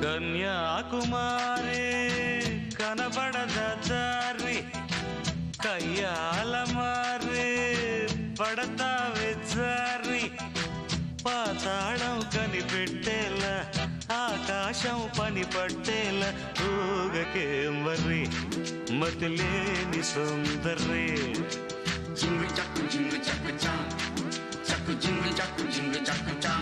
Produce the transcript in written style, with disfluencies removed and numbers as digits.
కన్యాకుమారి కనబడద దారి కయ్యాల మారి పడతావే జారి పాతాళం కనిపెట్టేలా ఆకాశం పని పట్టేలా ఊగకేం వర్రి మతిలేని సుందరి జింగు చక్కు చా చక్కు జింగు చక్కు చా